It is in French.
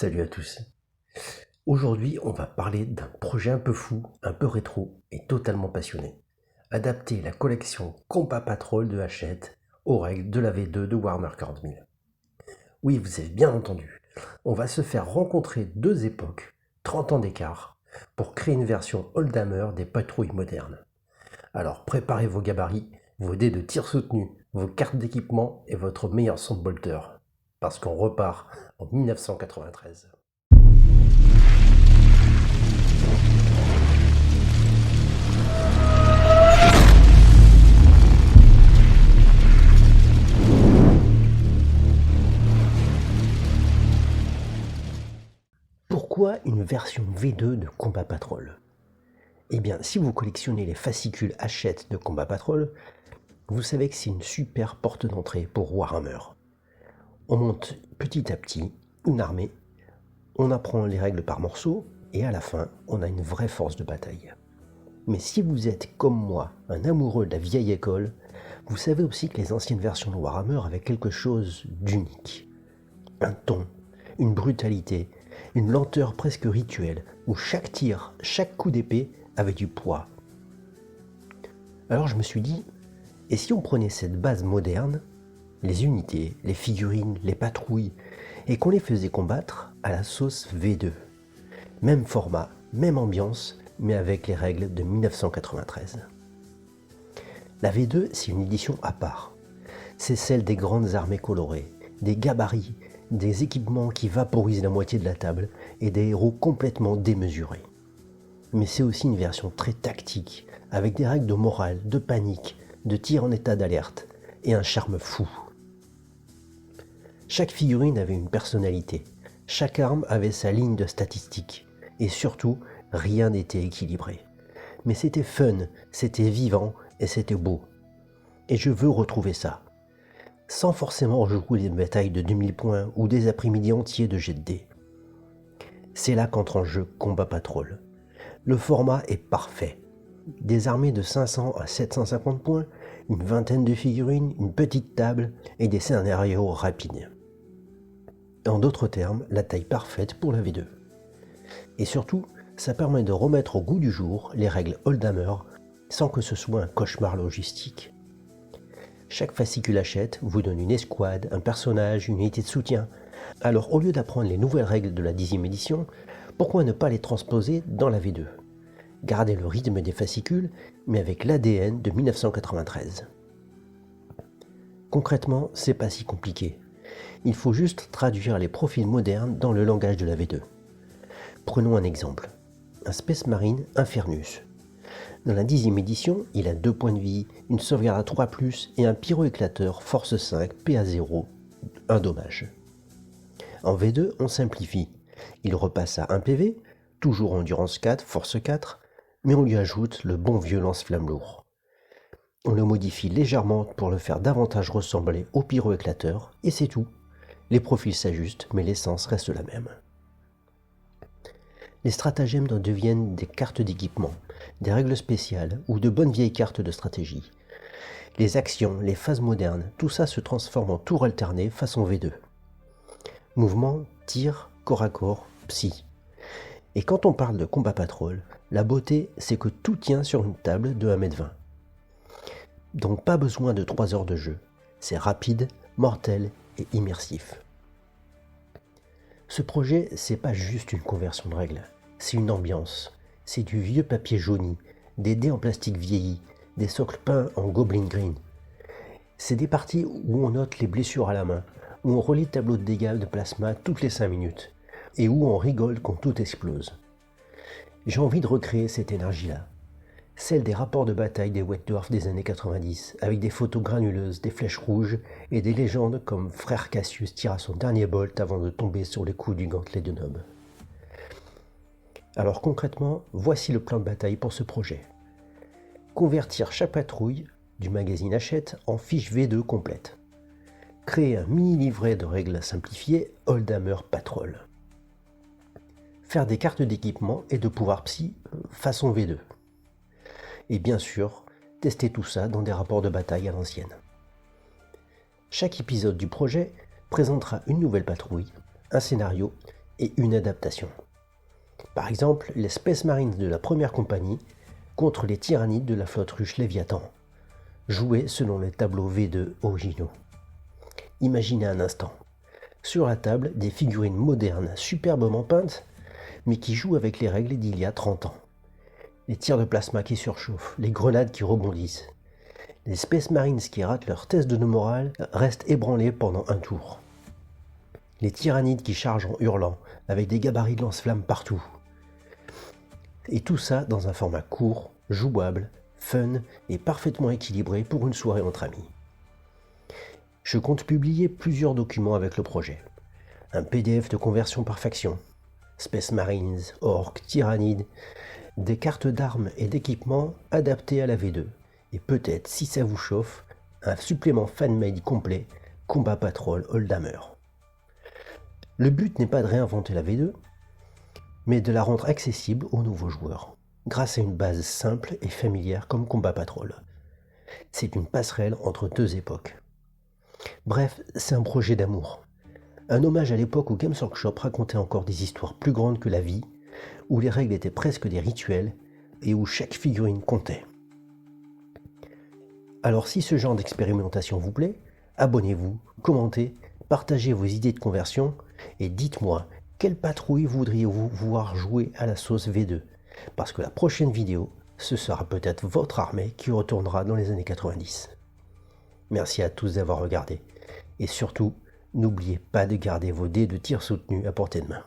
Salut à tous. Aujourd'hui, on va parler d'un projet un peu fou, un peu rétro et totalement passionné. Adapter la collection Combat Patrol de Hachette aux règles de la V2 de Warhammer 40 000. Oui, vous avez bien entendu. On va se faire rencontrer deux époques, 30 ans d'écart, pour créer une version Oldhammer des patrouilles modernes. Alors préparez vos gabarits, vos dés de tir soutenu, vos cartes d'équipement et votre meilleur soundbolter. Parce qu'on repart en 1993. Pourquoi une version V2 de Combat Patrol? Eh bien, si vous collectionnez les fascicules Hachette de Combat Patrol, vous savez que c'est une super porte d'entrée pour Warhammer. On monte petit à petit une armée, on apprend les règles par morceaux, et à la fin, on a une vraie force de bataille. Mais si vous êtes, comme moi, un amoureux de la vieille école, vous savez aussi que les anciennes versions de Warhammer avaient quelque chose d'unique. Un ton, une brutalité, une lenteur presque rituelle, où chaque tir, chaque coup d'épée avait du poids. Alors je me suis dit, et si on prenait cette base moderne, les unités, les figurines, les patrouilles, et qu'on les faisait combattre à la sauce V2. Même format, même ambiance, mais avec les règles de 1993. La V2, c'est une édition à part. C'est celle des grandes armées colorées, des gabarits, des équipements qui vaporisent la moitié de la table et des héros complètement démesurés. Mais c'est aussi une version très tactique, avec des règles de morale, de panique, de tir en état d'alerte et un charme fou. Chaque figurine avait une personnalité, chaque arme avait sa ligne de statistiques, et surtout, rien n'était équilibré. Mais c'était fun, c'était vivant et c'était beau. Et je veux retrouver ça. Sans forcément jouer des batailles de 2000 points ou des après-midi entiers de jet de dés. C'est là qu'entre en jeu Combat Patrol. Le format est parfait. Des armées de 500 à 750 points, une vingtaine de figurines, une petite table et des scénarios rapides. En d'autres termes, la taille parfaite pour la V2. Et surtout, ça permet de remettre au goût du jour les règles Oldhammer sans que ce soit un cauchemar logistique. Chaque fascicule Hachette vous donne une escouade, un personnage, une unité de soutien. Alors au lieu d'apprendre les nouvelles règles de la 10e édition, pourquoi ne pas les transposer dans la V2? Garder le rythme des fascicules, mais avec l'ADN de 1993. Concrètement, c'est pas si compliqué. Il faut juste traduire les profils modernes dans le langage de la V2. Prenons un exemple. Un Space Marine Infernus. Dans la 10e édition, il a 2 points de vie, une sauvegarde à 3+, et un pyroéclateur Force 5 PA0, un dommage. En V2, on simplifie. Il repasse à 1 PV, toujours endurance 4, force 4, mais on lui ajoute le bon vieux lance-flamme lourd. On le modifie légèrement pour le faire davantage ressembler au pyroéclateur, et c'est tout. Les profils s'ajustent, mais l'essence reste la même. Les stratagèmes deviennent des cartes d'équipement, des règles spéciales ou de bonnes vieilles cartes de stratégie. Les actions, les phases modernes, tout ça se transforme en tour alterné façon V2. Mouvement, tir, corps à corps, psy. Et quand on parle de Combat Patrol, la beauté, c'est que tout tient sur une table de 1m20. Donc pas besoin de 3 heures de jeu. C'est rapide, mortel et immersif. Ce projet, c'est pas juste une conversion de règles, c'est une ambiance. C'est du vieux papier jauni, des dés en plastique vieilli, des socles peints en goblin green. C'est des parties où on note les blessures à la main, où on relit le tableau de dégâts de plasma toutes les 5 minutes, et où on rigole quand tout explose. J'ai envie de recréer cette énergie-là, celle des rapports de bataille des White Dwarfs des années 90, avec des photos granuleuses, des flèches rouges et des légendes comme Frère Cassius tira son dernier bolt avant de tomber sur les coups du gantelet de Nob. Alors concrètement, voici le plan de bataille pour ce projet. Convertir chaque patrouille du magazine Hachette en fiche V2 complète. Créer un mini-livret de règles simplifiées Oldhammer Patrol. Faire des cartes d'équipement et de pouvoir psy façon V2. Et bien sûr, tester tout ça dans des rapports de bataille à l'ancienne. Chaque épisode du projet présentera une nouvelle patrouille, un scénario et une adaptation. Par exemple, les Space Marines de la première compagnie contre les Tyrannides de la flotte russe Léviathan, joués selon les tableaux V2 originaux. Imaginez un instant, sur la table, des figurines modernes superbement peintes, mais qui jouent avec les règles d'il y a 30 ans. Les tirs de plasma qui surchauffent, les grenades qui rebondissent. Les Space Marines qui ratent leur test de morale restent ébranlés pendant un tour. Les Tyrannides qui chargent en hurlant, avec des gabarits de lance-flammes partout. Et tout ça dans un format court, jouable, fun et parfaitement équilibré pour une soirée entre amis. Je compte publier plusieurs documents avec le projet. Un PDF de conversion par faction, Space Marines, Orcs, Tyrannides, des cartes d'armes et d'équipements adaptées à la V2, et peut-être, si ça vous chauffe, un supplément fan-made complet, Combat Patrol Oldhammer. Le but n'est pas de réinventer la V2, mais de la rendre accessible aux nouveaux joueurs, grâce à une base simple et familière comme Combat Patrol. C'est une passerelle entre deux époques. Bref, c'est un projet d'amour. Un hommage à l'époque où Games Workshop racontait encore des histoires plus grandes que la vie, où les règles étaient presque des rituels et où chaque figurine comptait. Alors si ce genre d'expérimentation vous plaît, abonnez-vous, commentez, partagez vos idées de conversion et dites-moi quelle patrouille voudriez-vous voir jouer à la sauce V2, parce que la prochaine vidéo, ce sera peut-être votre armée qui retournera dans les années 90. Merci à tous d'avoir regardé et surtout, n'oubliez pas de garder vos dés de tir soutenu à portée de main.